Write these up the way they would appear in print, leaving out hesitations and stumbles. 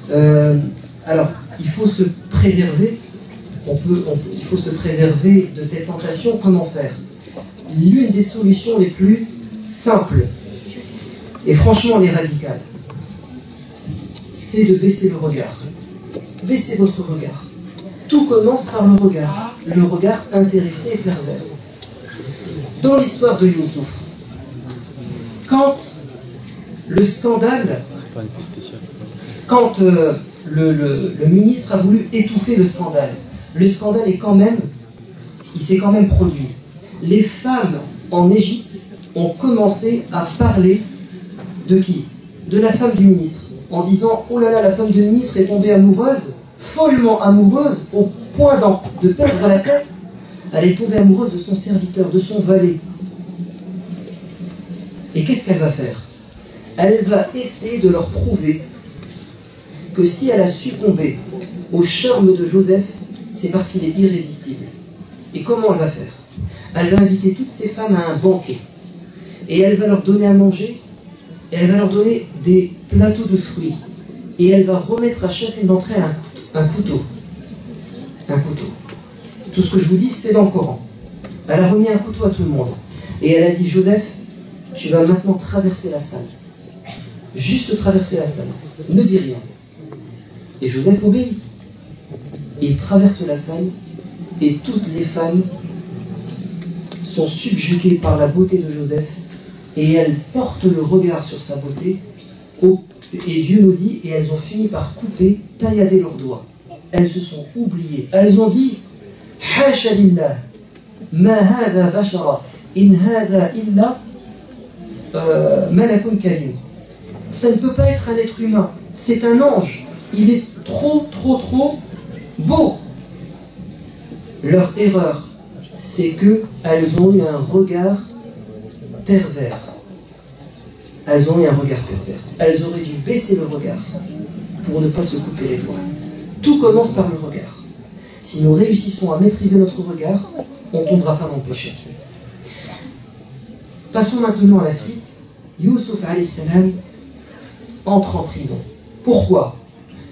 Alors, il faut se préserver. Il faut se préserver de cette tentation. Comment faire? L'une des solutions les plus simples, et franchement les radicales, c'est de baisser le regard. Baissez votre regard. Tout commence par le regard intéressé et pervers. Dans l'histoire de Youssouf, quand le scandale, quand le ministre a voulu étouffer le scandale est quand même, il s'est quand même produit. Les femmes en Égypte ont commencé à parler de qui? De la femme du ministre, en disant « Oh là là, la femme du ministre est tombée amoureuse, follement amoureuse, au point de perdre la tête. Elle est tombée amoureuse de son serviteur, de son valet. » Et qu'est-ce qu'elle va faire? Elle va essayer de leur prouver que si elle a succombé au charme de Joseph, c'est parce qu'il est irrésistible. Et comment elle va faire? Elle va inviter toutes ces femmes à un banquet. Et elle va leur donner à manger, et elle va leur donner des plateaux de fruits. Et elle va remettre à chacune d'entre elles un couteau. Un couteau. Tout ce que je vous dis, c'est dans le Coran. Elle a remis un couteau à tout le monde. Et elle a dit, Joseph, tu vas maintenant traverser la salle. Juste traverser la salle. Ne dis rien. Et Joseph obéit. Il traverse la salle et toutes les femmes sont subjuguées par la beauté de Joseph et elles portent le regard sur sa beauté et Dieu nous dit, et elles ont fini par couper, taillader leurs doigts. Elles se sont oubliées. Elles ont dit Hasha lillah, ma hadha bashara, in hadha illa malakun karim. Ça ne peut pas être un être humain, c'est un ange. Il est trop beau. Leur erreur, c'est qu'elles ont eu un regard pervers. Elles ont eu un regard pervers. Elles auraient dû baisser le regard pour ne pas se couper les doigts. Tout commence par le regard. Si nous réussissons à maîtriser notre regard, on ne tombera pas dans le péché. Passons maintenant à la suite. Youssouf alayhi salam entre en prison. Pourquoi?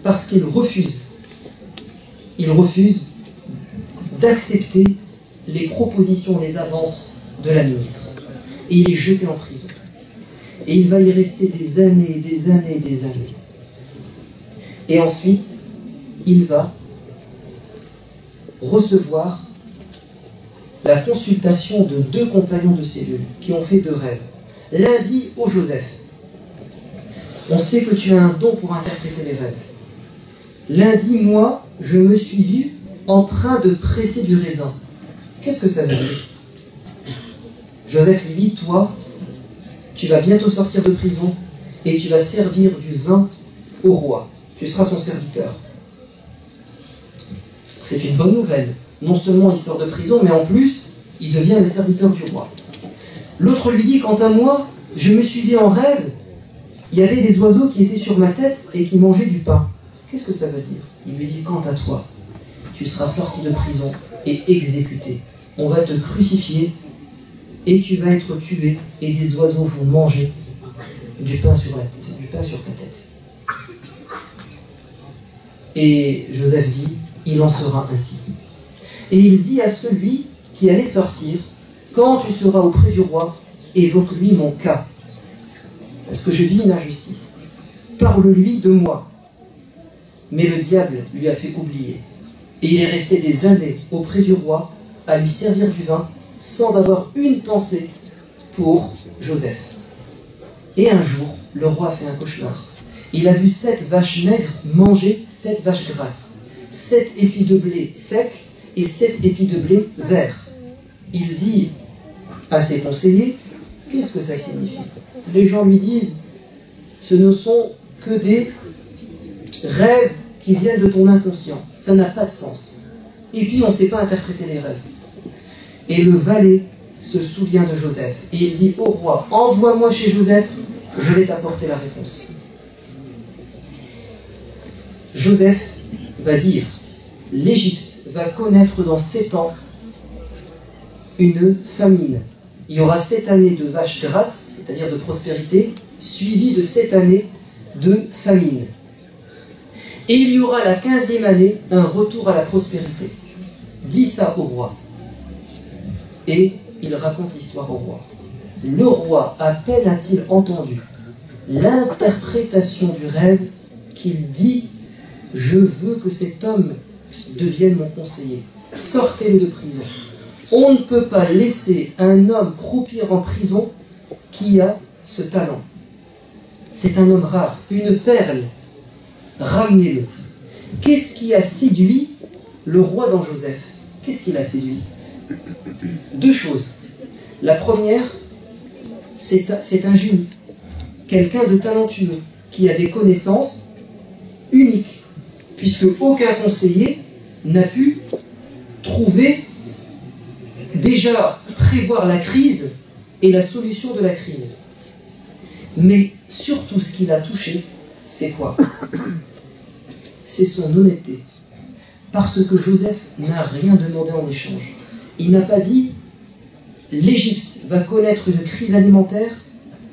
Parce qu'il refuse. Il refuse d'accepter les propositions, les avances de la ministre. Et il est jeté en prison. Et il va y rester des années, des années, des années. Et ensuite, il va recevoir la consultation de 2 compagnons de cellule qui ont fait 2 rêves. L'un dit « Ô Joseph, on sait que tu as un don pour interpréter les rêves. » L'un dit « Moi, je me suis vu en train de presser du raisin. » Qu'est-ce que ça veut dire? Joseph lui dit « Toi, tu vas bientôt sortir de prison et tu vas servir du vin au roi. Tu seras son serviteur. » C'est une bonne nouvelle. Non seulement il sort de prison, mais en plus, il devient le serviteur du roi. L'autre lui dit, quant à moi, je me suis vu en rêve, il y avait des oiseaux qui étaient sur ma tête et qui mangeaient du pain. Qu'est-ce que ça veut dire? Il lui dit, quant à toi, tu seras sorti de prison et exécuté. On va te crucifier et tu vas être tué et des oiseaux vont manger du pain sur ta tête. Et Joseph dit, il en sera ainsi. Et il dit à celui qui allait sortir, quand tu seras auprès du roi, évoque-lui mon cas. Parce que je vis une injustice. Parle-lui de moi. Mais le diable lui a fait oublier. Et il est resté des années auprès du roi, à lui servir du vin, sans avoir une pensée pour Joseph. Et un jour, le roi a fait un cauchemar. Il a vu 7 vaches maigres manger 7 vaches grasses. 7 épis de blé secs et 7 épis de blé verts. Il dit à ses conseillers, qu'est-ce que ça signifie? Les gens lui disent, ce ne sont que des rêves qui viennent de ton inconscient. Ça n'a pas de sens. Et puis on ne sait pas interpréter les rêves. Et le valet se souvient de Joseph. Et il dit au roi, envoie-moi chez Joseph, je vais t'apporter la réponse. Joseph va dire, l'Égypte va connaître dans 7 ans une famine. Il y aura 7 années de vaches grasses, c'est-à-dire de prospérité, suivies de 7 années de famine. Et il y aura la 15e année un retour à la prospérité. Dis ça au roi. Et il raconte l'histoire au roi. Le roi, à peine a-t-il entendu l'interprétation du rêve, qu'il dit « Je veux que cet homme devienne mon conseiller. Sortez-le de prison. On ne peut pas laisser un homme croupir en prison qui a ce talent. C'est un homme rare, une perle. Ramenez-le. » Qu'est-ce qui a séduit le roi dans Joseph? Qu'est-ce qui l'a séduit? Deux choses. La première, c'est un génie, quelqu'un de talentueux, qui a des connaissances uniques, puisque aucun conseiller n'a pu trouver, déjà prévoir la crise et la solution de la crise. Mais surtout, ce qui l'a touché, c'est quoi? C'est son honnêteté. Parce que Joseph n'a rien demandé en échange. Il n'a pas dit « L'Égypte va connaître une crise alimentaire,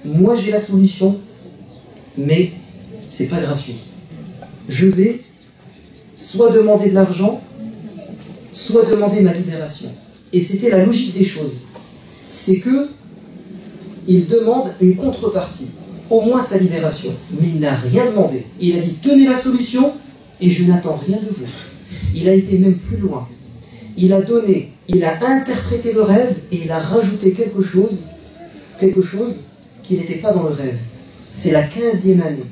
moi j'ai la solution, mais c'est pas gratuit. Je vais soit demander de l'argent, soit demander ma libération. » Et c'était la logique des choses. C'est que il demande une contrepartie, au moins sa libération. Mais il n'a rien demandé. Il a dit « Tenez la solution et je n'attends rien de vous. » Il a été même plus loin. Il a donné, il a interprété le rêve et il a rajouté quelque chose qui n'était pas dans le rêve. C'est la 15e année.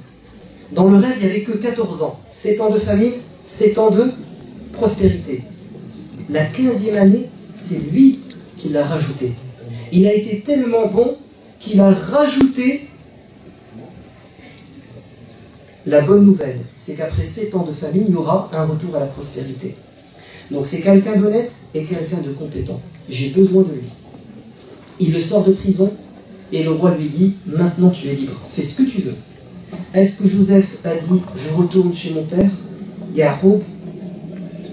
Dans le rêve, il n'y avait que 14 ans. 7 ans de famine, 7 ans de prospérité. La 15e année, c'est lui qui l'a rajouté. Il a été tellement bon qu'il a rajouté la bonne nouvelle. C'est qu'après 7 ans de famine, il y aura un retour à la prospérité. Donc c'est quelqu'un d'honnête et quelqu'un de compétent. J'ai besoin de lui. Il le sort de prison et le roi lui dit « Maintenant tu es libre, fais ce que tu veux. » Est-ce que Joseph a dit « Je retourne chez mon père, Yacoub,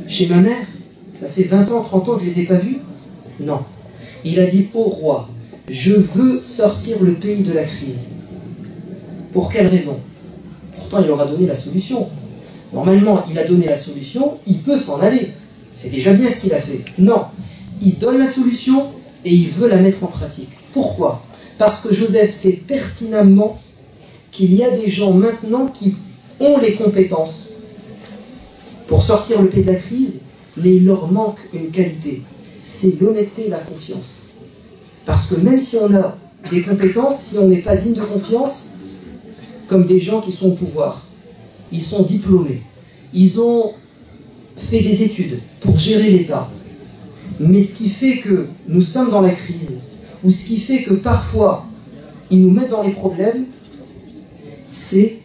chez ma mère? Ça fait 20 ans, 30 ans que je ne les ai pas vus. » Non. Il a dit au roi « Je veux sortir le pays de la crise. » Pour quelle raison? Pourtant, il leur a donné la solution. Normalement, il a donné la solution, il peut s'en aller. C'est déjà bien ce qu'il a fait. Non. Il donne la solution et il veut la mettre en pratique. Pourquoi? Parce que Joseph sait pertinemment qu'il y a des gens maintenant qui ont les compétences pour sortir le pays de la crise, mais il leur manque une qualité. C'est l'honnêteté et la confiance. Parce que même si on a des compétences, si on n'est pas digne de confiance, comme des gens qui sont au pouvoir, ils sont diplômés, ils ont fait des études pour gérer l'État. Mais ce qui fait que nous sommes dans la crise, ou ce qui fait que parfois ils nous mettent dans les problèmes, c'est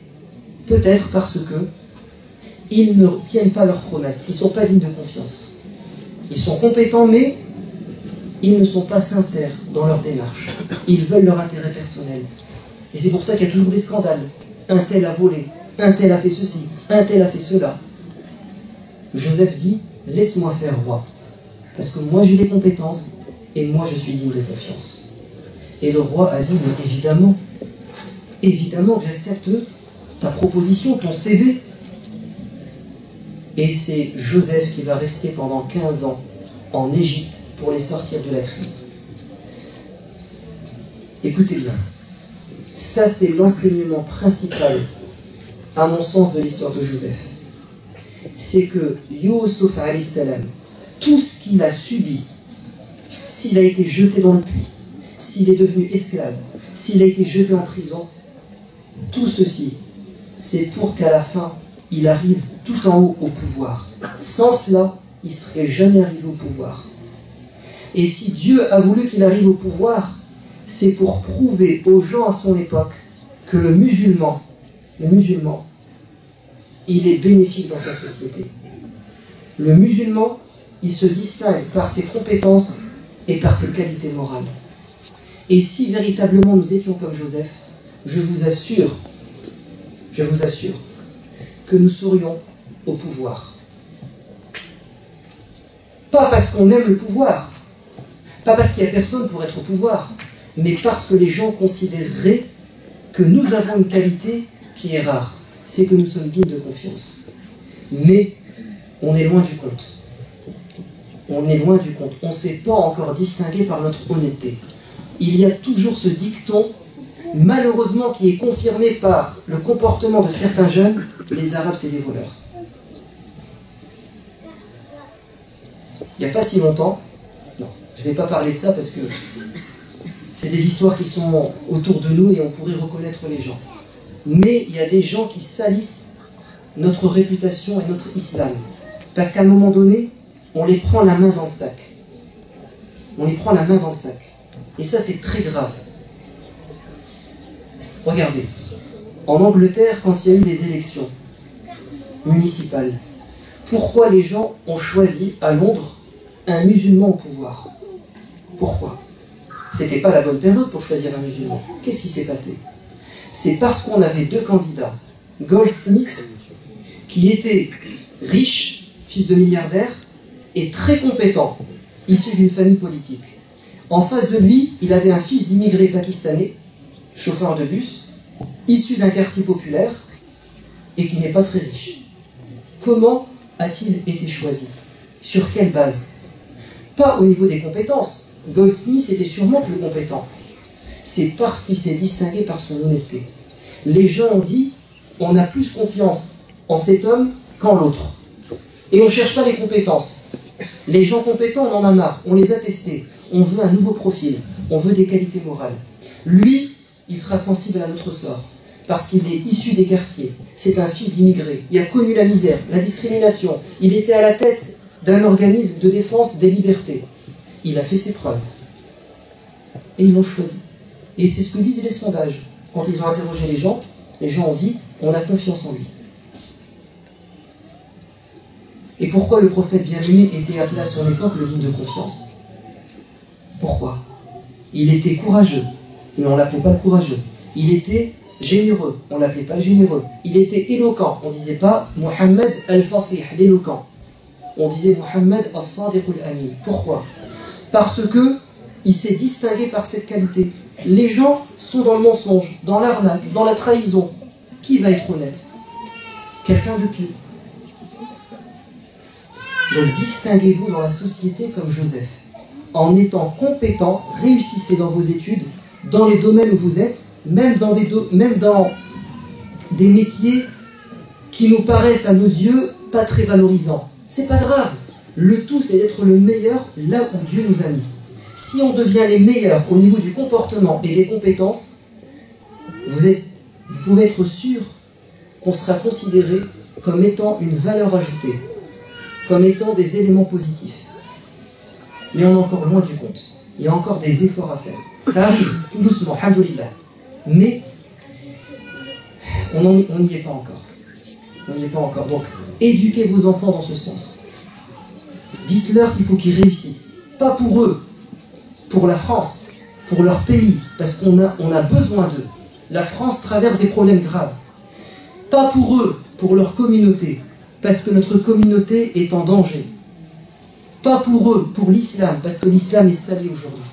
peut-être parce que ils ne tiennent pas leurs promesses, ils ne sont pas dignes de confiance. Ils sont compétents, mais ils ne sont pas sincères dans leur démarche. Ils veulent leur intérêt personnel. Et c'est pour ça qu'il y a toujours des scandales. Un tel a volé, un tel a fait ceci, un tel a fait cela. Joseph dit, laisse-moi faire, roi, parce que moi j'ai des compétences et moi je suis digne de confiance. Et le roi a dit, mais évidemment, évidemment que j'accepte ta proposition, ton CV. Et c'est Joseph qui va rester pendant 15 ans en Égypte pour les sortir de la crise. Écoutez bien, ça c'est l'enseignement principal, à mon sens, de l'histoire de Joseph. C'est que Youssouf alayhi salam, tout ce qu'il a subi, s'il a été jeté dans le puits, s'il est devenu esclave, s'il a été jeté en prison, tout ceci, c'est pour qu'à la fin, il arrive tout en haut au pouvoir. Sans cela, il ne serait jamais arrivé au pouvoir. Et si Dieu a voulu qu'il arrive au pouvoir, c'est pour prouver aux gens à son époque que le musulman, il est bénéfique dans sa société. Le musulman, il se distingue par ses compétences et par ses qualités morales. Et si véritablement nous étions comme Joseph, je vous assure que nous serions au pouvoir. Pas parce qu'on aime le pouvoir, pas parce qu'il n'y a personne pour être au pouvoir, mais parce que les gens considéreraient que nous avons une qualité qui est rare, c'est que nous sommes dignes de confiance. Mais on est loin du compte. On est loin du compte. On ne s'est pas encore distingué par notre honnêteté. Il y a toujours ce dicton, malheureusement, qui est confirmé par le comportement de certains jeunes: les Arabes, c'est des voleurs. Il n'y a pas si longtemps, non, je ne vais pas parler de ça parce que c'est des histoires qui sont autour de nous et on pourrait reconnaître les gens. Mais il y a des gens qui salissent notre réputation et notre islam. Parce qu'à un moment donné, on les prend la main dans le sac. On les prend la main dans le sac. Et ça, c'est très grave. Regardez, en Angleterre, quand il y a eu des élections municipales, pourquoi les gens ont choisi à Londres un musulman au pouvoir? Pourquoi? C'était pas la bonne période pour choisir un musulman. Qu'est-ce qui s'est passé? C'est parce qu'on avait deux candidats, Goldsmith, qui était riche, fils de milliardaire, et très compétent, issu d'une famille politique. En face de lui, il avait un fils d'immigré pakistanais, chauffeur de bus, issu d'un quartier populaire, et qui n'est pas très riche. Comment a-t-il été choisi? Sur quelle base? Pas au niveau des compétences. Goldsmith était sûrement plus compétent. C'est parce qu'il s'est distingué par son honnêteté. Les gens ont dit, on a plus confiance en cet homme qu'en l'autre. Et on ne cherche pas les compétences. Les gens compétents, on en a marre, on les a testés. On veut un nouveau profil, on veut des qualités morales. Lui, il sera sensible à notre sort, parce qu'il est issu des quartiers. C'est un fils d'immigrés. Il a connu la misère, la discrimination. Il était à la tête d'un organisme de défense des libertés. Il a fait ses preuves. Et ils l'ont choisi. Et c'est ce que disent les sondages. Quand ils ont interrogé les gens ont dit, on a confiance en lui. Et pourquoi le prophète bien-aimé était appelé à son époque le digne de confiance? Pourquoi? Il était courageux, mais on ne l'appelait pas le courageux. Il était généreux, on ne l'appelait pas le généreux. Il était éloquent, on ne disait pas Muhammad al-Fasih, l'éloquent. On disait Muhammad al-Sadiq al-Amin. Pourquoi? Parce que il s'est distingué par cette qualité. Les gens sont dans le mensonge, dans l'arnaque, dans la trahison. Qui va être honnête? Quelqu'un de pieux. Donc distinguez-vous dans la société comme Joseph. En étant compétent, réussissez dans vos études, dans les domaines où vous êtes, même dans des métiers qui nous paraissent à nos yeux pas très valorisants. C'est pas grave. Le tout, c'est d'être le meilleur là où Dieu nous a mis. Si on devient les meilleurs au niveau du comportement et des compétences, vous pouvez être sûr qu'on sera considéré comme étant une valeur ajoutée, comme étant des éléments positifs. Mais on est encore loin du compte. Il y a encore des efforts à faire. Ça arrive, tout doucement, alhamdoulilah. Mais on n'y est pas encore. On n'y est pas encore. Donc, éduquez vos enfants dans ce sens. Dites-leur qu'il faut qu'ils réussissent. Pas pour eux, pour la France, pour leur pays, parce qu'on a besoin d'eux. La France traverse des problèmes graves. Pas pour eux, pour leur communauté, parce que notre communauté est en danger. Pas pour eux, pour l'islam, parce que l'islam est sali aujourd'hui.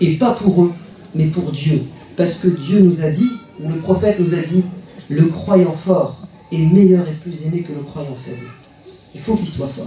Et pas pour eux, mais pour Dieu. Parce que Dieu nous a dit, ou le prophète nous a dit, le croyant fort est meilleur et plus aimé que le croyant faible. Il faut qu'il soit fort.